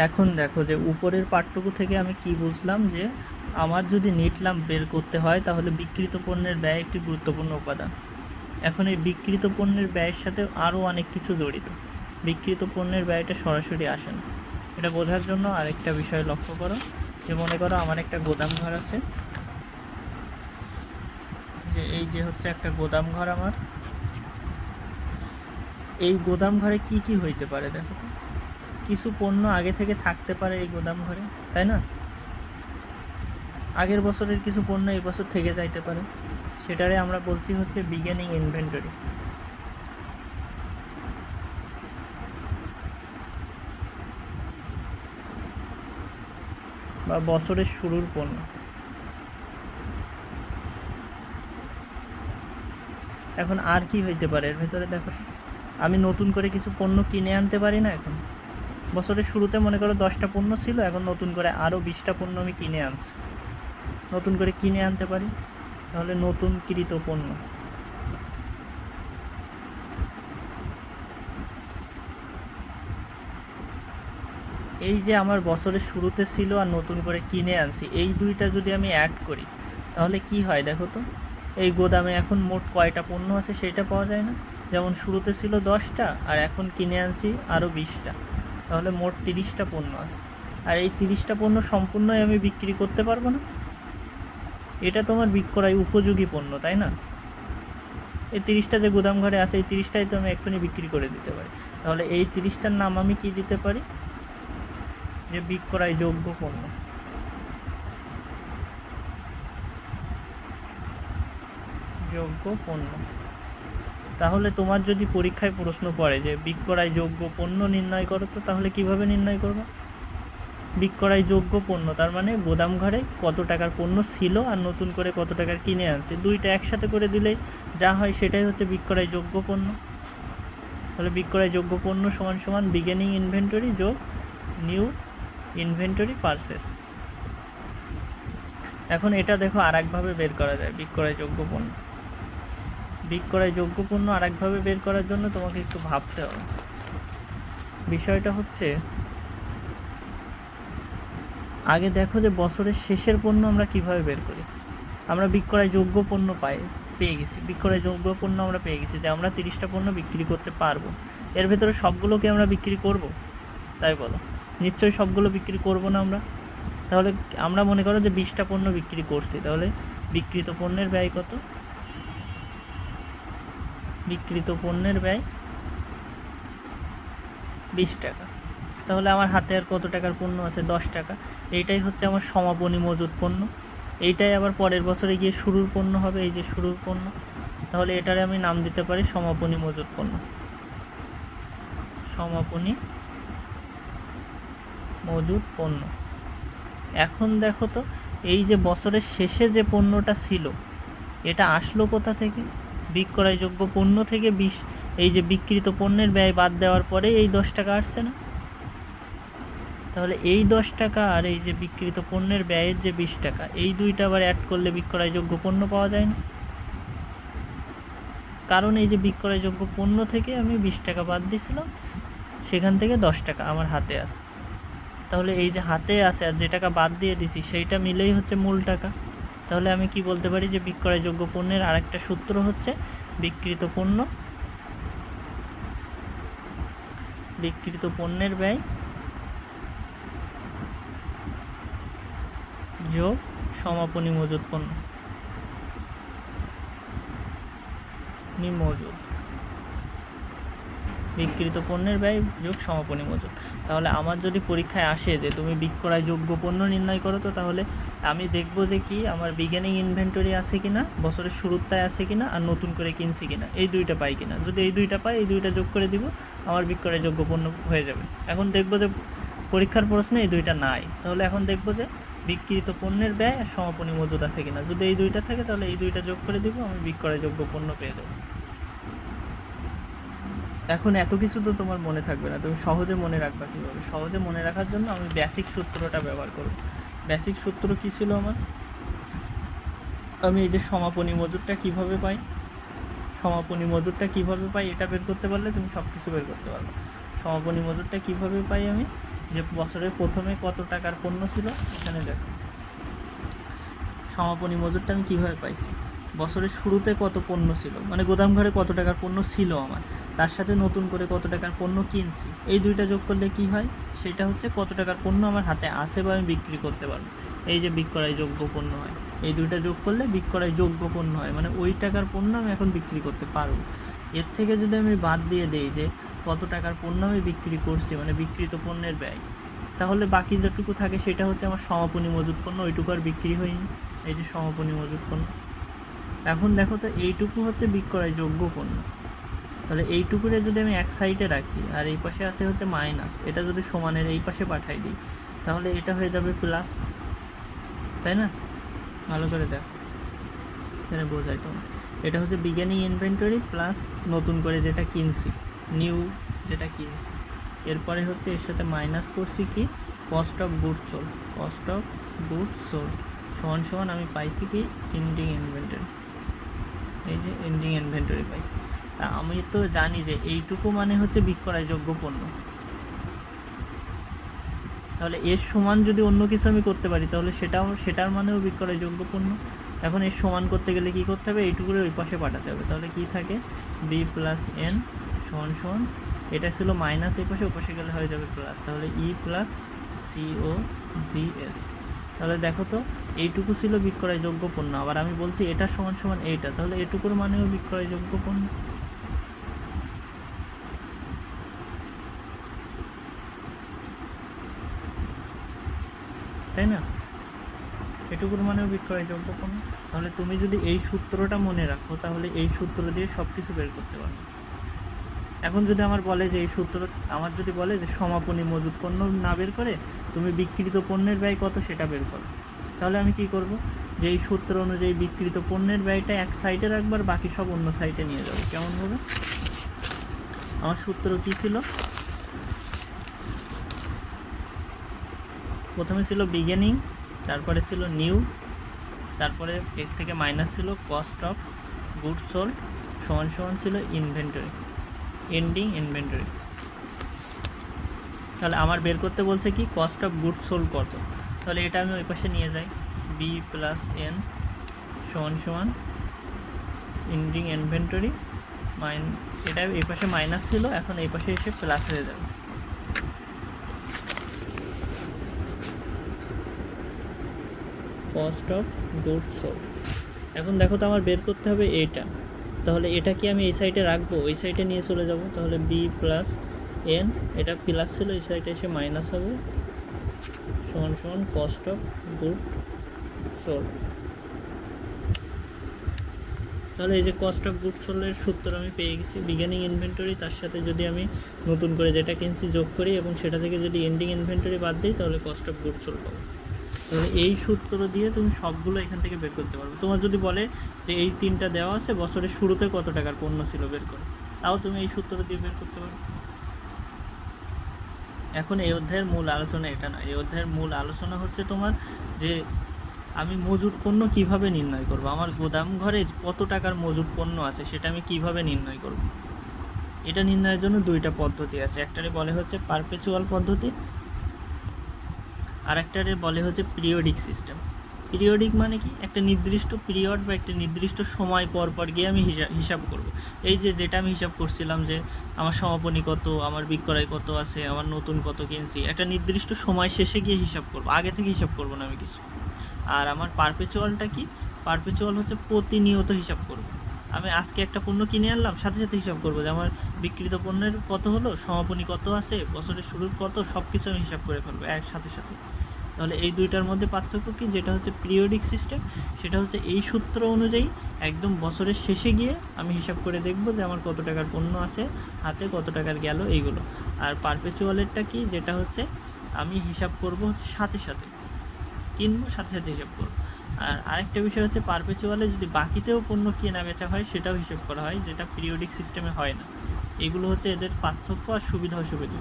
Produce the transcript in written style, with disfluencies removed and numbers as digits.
এখন দেখো যে উপরের পাঠটুকু থেকে আমি কি বুঝলাম যে আমার যদি নেট লাভ বের করতে হয় তাহলে বিক্রিত পণ্যের ব্যয় একটি গুরুত্বপূর্ণ উপাদান। এখন এই বিক্রিত পণ্যের ব্যয়ের সাথে আরও অনেক কিছু জড়িত। বিক্রিত পণ্যের ব্যয়টা সরাসরি আসে না। এটা বোঝার জন্য আরেকটা বিষয় লক্ষ্য করো, যে মনে করো আমার একটা গোদাম ঘর আছে, যে এই যে হচ্ছে একটা গোদাম ঘর আমার। এই গোদাম ঘরে কি কি হইতে পারে দেখো তো। কিছু পণ্য আগে থেকে থাকতে পারে এই গোদাম ঘরে, তাই না? আগের বছরের কিছু পণ্য এই বছর থেকে যাইতে পারে, সেটারে আমরা বলছি হচ্ছে বিগিনিং ইনভেন্টরি বা বছরের শুরুর পণ্য। এখন আর কি হইতে পারে এর ভেতরে দেখো তো। আমি নতুন করে কিছু পণ্য কিনে আনতে পারি না এখন? বছরের শুরুতে মনে করো 10টা পণ্য ছিল, এখন নতুন করে আরও 20টা পণ্য আমি কিনে আনছি, নতুন করে কিনে আনতে পারি, তাহলে নতুন কৃত পণ্য। এই যে আমার বছরের শুরুতে ছিল আর নতুন করে কিনে আনছি, এই দুইটা যদি আমি অ্যাড করি তাহলে কি হয় দেখো তো। এই গোদামে এখন মোট কয়টা পণ্য আছে সেটা পাওয়া যায় না? যেমন শুরুতে ছিল 10টা আর এখন কিনে আনছি আরও 20টা, তাহলে মোট 30টা পণ্য আছে। আর এই 30টা পণ্য সম্পূর্ণই আমি বিক্রি করতে পারবো না। এটা তোমার বিক্রয় উপযোগী পণ্য, তাই না? এই 30টা যে গোদাম ঘরে আছে এই 30টাই তো আমি এক্ষুনি বিক্রি করে দিতে পারি। তাহলে এই 30টার নাম আমি কি দিতে পারি? যে বিক্রয়যোগ্য পণ্য। যোগ্য পণ্য। তাহলে তোমার যদি পরীক্ষায় প্রশ্ন পড়ে যে বিক্রয়যোগ্য পণ্য নির্ণয় করো, তো তাহলে কিভাবে নির্ণয় করবে? বিক্রয়যোগ্য পণ্য তার মানে গোদাম ঘরে কত টাকার পণ্য ছিল আর নতুন করে কত টাকার কিনে আনছে, দুইটা একসাথে করে দিলেই যা হয় সেটাই হচ্ছে বিক্রয়যোগ্য পণ্য। তাহলে বিক্রয়যোগ্য পণ্য সমান সমান বিগিনিং ইনভেন্টরি যোগ নিউ ইনভেন্টরি পারচেস। এখন এটা দেখো আর একভাবে বের করা যায় বিক্রয়যোগ্য পণ্য। বিক্রয়যোগ্য পণ্য আর একভাবে বের করার জন্য তোমাকে একটু ভাবতে হবে। বিষয়টা হচ্ছে, আগে দেখো যে বছরের শেষের পণ্য আমরা কিভাবে বের করি। আমরা বিক্রয়যোগ্য পণ্য পেয়ে গেছি, বিক্রয়যোগ্য পণ্য আমরা পেয়ে গেছি যে আমরা 30টা পণ্য বিক্রি করতে পারবো। এর ভেতরে সবগুলোকে আমরা বিক্রি করব, তাই বলো? নিশ্চয়ই সবগুলো বিক্রি করব না আমরা। তাহলে আমরা মনে করো যে 20টা পণ্য বিক্রি করছি, তাহলে বিক্রিত পণ্যের ব্যয় কত? বিক্রিত পণ্যের ব্যয় 20 টাকা। তাহলে আমার হাতে আর কত টাকার পণ্য আছে? 10 টাকা। এইটাই হচ্ছে আমার সমাপনী মজুদ পণ্য। এইটাই আবার পরের বছরে গিয়ে শুরুর পণ্য হবে, এই যে শুরুর পণ্য। তাহলে এটারে আমি নাম দিতে পারি সমাপনী মজুদ পণ্য। সমাপনী মজুদ পণ্য। এখন দেখো তো, এই যে বছরের শেষে যে পণ্যটা ছিল এটা আসলো কোথা থেকে? বিক্রয়যোগ্য পণ্য থেকে। এই যে বিক্রিত পণ্যের ব্যয় বাদ দেওয়ার পরে এই 10 টাকা আসছে না? তাহলে এই 10 টাকা আর এই যে বিক্রিত পণ্যের ব্যয়ের যে 20 টাকা, এই দুইটা আবার অ্যাড করলে বিক্রয়যোগ্য পণ্য পাওয়া যায় না? কারণ এই যে বিক্রয়যোগ্য পণ্য থেকে আমি 20 টাকা বাদ দিয়েছিলাম, সেখান থেকে 10 টাকা আমার হাতে আছে। তাহলে এই যে হাতে আছে আর যে টাকা বাদ দিয়ে দিছি সেইটা মিলেই হচ্ছে মূল টাকা। তাহলে আমি কি বলতে পারি যে বিক্রয়যোগ্য পণ্যের আরেকটা সূত্র হচ্ছে বিক্রিত পণ্যের ব্যয় যোগ সমাপনী মজুদ পণ্য মজুদ। বিক্রিত পণ্যের ব্যয় যোগ সমাপনী মজুদ। তাহলে আমার যদি পরীক্ষায় আসে যে তুমি বিক্রয়যোগ্য পণ্য নির্ণয় করো, তো তাহলে আমি দেখব যে কি আমার বিগিনিং ইনভেন্টরি আছে কিনা, বছরের শুরুরটায় আছে কিনা, আর নতুন করে কিনছি কিনা, এই দুইটা পাই কিনা। যদি এই দুইটা পাই, এই দুইটা যোগ করে দিব, আমার বিক্রয়যোগ্য পণ্য হয়ে যাবে। এখন দেখব যে পরীক্ষার প্রশ্নে এই দুইটা নাই, তাহলে এখন দেখব যে বিক্রিত পণ্যের ব্যয় আর সমাপনী মজুদ আছে কিনা। যদি এই দুইটা থাকে তাহলে এই দুইটা যোগ করে দিব, আমি বিক্রয়যোগ্য পণ্য পেয়ে যাবো। এখন এত কিছু তো তোমার মনে থাকবে না, তুমি সহজে মনে রাখবা কীভাবে? সহজে মনে রাখার জন্য আমি বেসিক সূত্রটা ব্যবহার করব। বেসিক সূত্র কী ছিল আমার? আমি এই যে সমাপনী মজুদটা কীভাবে পাই, এটা বের করতে পারলে তুমি সব কিছু বের করতে পারবে। সমাপনী মজুদটা কীভাবে পাই আমি? যে বছরের প্রথমে কত টাকার পণ্য ছিল, এখানে দেখো সমাপনী মজুরটা আমি কীভাবে পাইছি। বছরের শুরুতে কত পণ্য ছিল, মানে গোদাম ঘরে কত টাকার পণ্য ছিল আমার, তার সাথে নতুন করে কত টাকার পণ্য কিনছি, এই দুইটা যোগ করলে কি হয়, সেটা হচ্ছে কত টাকার পণ্য আমার হাতে আসে বা আমি বিক্রি করতে পারবো। এই যে বিক্রয় যোগ্য পণ্য হয়, এই দুইটা যোগ করলে বিক্রয় যোগ্য পণ্য হয়, মানে ওই টাকার পণ্য আমি এখন বিক্রি করতে পারবো। এর থেকে যদি আমি বাদ দিয়ে দিই যে কত টাকার পণ্য আমি বিক্রি করছি, মানে বিক্রিত পণ্যের ব্যয়, তাহলে বাকি যেটুকু থাকে সেটা হচ্ছে আমার সমাপনী মজুত পণ্য, ওইটুকু আর বিক্রি হয়নি। এই যে সমাপনী মজুত পণ্য। এখন দেখো তো এইটুকু হচ্ছে বিক্রয় যোগ্য পণ্য, তাহলে এইটুকুরে যদি আমি এক সাইডে রাখি আর এই পাশে আছে হচ্ছে মাইনাস, এটা যদি সমানের এই পাশে পাঠাই দিই তাহলে এটা হয়ে যাবে প্লাস, তাই না? ভালো করে দেখো, এখানে বোঝাই তোমার, এটা হচ্ছে বিগিনিং ইনভেন্টরি প্লাস নতুন করে যেটা কিনছি, নিউ যেটা কিনছি, এরপরে হচ্ছে এর সাথে মাইনাস করছি কি cost of goods sold, cost of goods sold সমান সমান আমি পাইছি কি এন্ডিং ইনভেন্টরি, এই যে এন্ডিং ইনভেন্টরি পাইছি। তা আমি তো জানি যে এইটুকু মানে হচ্ছে বিক্রয়যোগ্য পণ্য, তাহলে এর সমান যদি অন্য কিছু আমি করতে পারি তাহলে সেটার মানেও বিক্রয়যোগ্য পণ্য। এখন এর সমান করতে গেলে কি করতে হবে, এইটুকুরে ওই পাশে পাঠাতে হবে, তাহলে কি থাকে বি প্লাস এন সমান সমান, এটা ছিল মাইনাস, এই পাশে ও পাশে গেলে হয়ে যাবে প্লাস, তাহলে ই প্লাস সিও জিএস। তাহলে দেখো তো এইটুকু ছিল বিক্রয়যোগ্য পণ্য, আবার আমি বলছি এটা সমান সমান এইটা, তাহলে এটুকুর মানেও বিক্রয়যোগ্য পণ্য, তাই না? এটুকুর মানেও বিক্রয়যোগ্য পণ্য। তাহলে তুমি যদি এই সূত্রটা মনে রাখো তাহলে এই সূত্র দিয়ে সব কিছু বের করতে পারবে। এখন যদি আমার বলে যে এই সূত্র, আমার যদি বলে যে সমাপনী মজুত পণ্য না বের করে তুমি বিক্রিত পণ্যের ব্যয় কত সেটা বের করো, তাহলে আমি কি করব, যে এই সূত্র অনুযায়ী বিক্রিত পণ্যের ব্যয়টা এক সাইডে রাখবার, বাকি সব অন্য সাইডে নিয়ে যাবো। কেমন হবে? আমার সূত্র কি ছিল, প্রথমে ছিল বিগিনিং, তারপরে ছিল নিউ, তারপরে এর থেকে মাইনাস ছিল কস্ট অফ গুডস সোল্ড সমান সমান ছিল ইনভেন্টরি, এন্ডিং ইনভেন্টরি। তাহলে আমার বের করতে বলছে কি কস্ট অফ গুডস সোল্ড কত, তাহলে এটা আমি ওই পাশে নিয়ে যাই, বি প্লাস এন সমান সমান এন্ডিং ইনভেন্টরি এটা এই পাশে মাইনাস ছিল, এখন এই পাশে এসে প্লাস হয়ে যাবে, কস্ট অফ গুডস সোল্ড। এখন দেখো তো আমার বের করতে হবে এইটা, তাহলে এটা কি আমি এই সাইডে রাখবো, ওই সাইডে নিয়ে চলে যাব, তাহলে বি প্লাস এন, এটা প্লাস ছিল এই সাইডে এসে মাইনাস হবে সমান সমান কস্ট অফ গুড সোল্ড। তাহলে এই যে কস্ট অফ গুড সোল্ডের সূত্র আমি পেয়ে গেছি, বিগিনিং ইনভেন্টরি তার সাথে যদি আমি নতুন করে যেটা কিনছি যোগ করি এবং সেটা থেকে যদি এন্ডিং ইনভেন্টরি বাদ দিই তাহলে কস্ট অফ গুড সোল্ড পাবো। তাহলে এই সূত্র দিয়ে তুমি সবগুলো এখান থেকে বের করতে পারবে। তোমার যদি বলে যে এই তিনটা দেওয়া আছে বছরের শুরুতে কত টাকার পণ্য ছিল বের করো, তাও তুমি এই সূত্র দিয়ে বের করতে পারবে। এখন এই অধ্যায়ের মূল আলোচনা এটা না, এই অধ্যায়ের মূল আলোচনা হচ্ছে তোমার যে আমি মজুত পণ্য কিভাবে নির্ণয় করব, আমার গোদাম ঘরে কত টাকার মজুত পণ্য আছে সেটা আমি কিভাবে নির্ণয় করব। এটা নির্ণয়ের জন্য দুইটা পদ্ধতি আছে, একটারে বলে হচ্ছে পারপেচুয়াল পদ্ধতি, আর একটারে বলে হচ্ছে পিরিয়ডিক সিস্টেম। পিরিয়ডিক মানে কি, একটা নির্দিষ্ট পিরিয়ড বা একটা নির্দিষ্ট সময় পর পর গিয়ে আমি হিসাব করব। এই যে যেটা আমি হিসাব করছিলাম যে আমার সমাপনী কত, আমার বিক্রয় কত আছে, আমার নতুন কত কিনছি, একটা নির্দিষ্ট সময় শেষে গিয়ে হিসাব করব, আগে থেকে হিসাব করব না আমি কিছু। আর আমার পারপেচুয়ালটা কি, পারপেচুয়াল হচ্ছে প্রতিনিয়ত হিসাব করব। আমি আজকে একটা পণ্য কিনে আনলাম, সাথে সাথে হিসাব করবো যে আমার বিক্রিত পণ্যের কত হলো, সমাপনী কত আছে, বছরের শুরুর কত, সব কিছু আমি হিসাব করে ফেলবো এক সাথে সাথে। তাহলে এই দুইটার মধ্যে পার্থক্য কি, যেটা হচ্ছে পিরিয়ডিক সিস্টেম সেটা হচ্ছে এই সূত্র অনুযায়ী একদম বছরের শেষে গিয়ে আমি হিসাব করে দেখব যে আমার কত টাকার পণ্য আছে হাতে, কত টাকার গেল এইগুলো। আর পারপেচুয়ালেরটা কি, যেটা হচ্ছে আমি হিসাব করব হচ্ছে সাথে সাথে কিনবো, সাথে সাথে হিসাব করবো। আর আরেকটা বিষয় হচ্ছে পারপেচুয়ালে যদি বাকিতেও পণ্য কেনা বেচা হয় সেটাও হিসাব করা হয়, যেটা পিরিয়ডিক সিস্টেমে হয় না। এগুলো হচ্ছে এদের পার্থক্য আর সুবিধা অসুবিধা।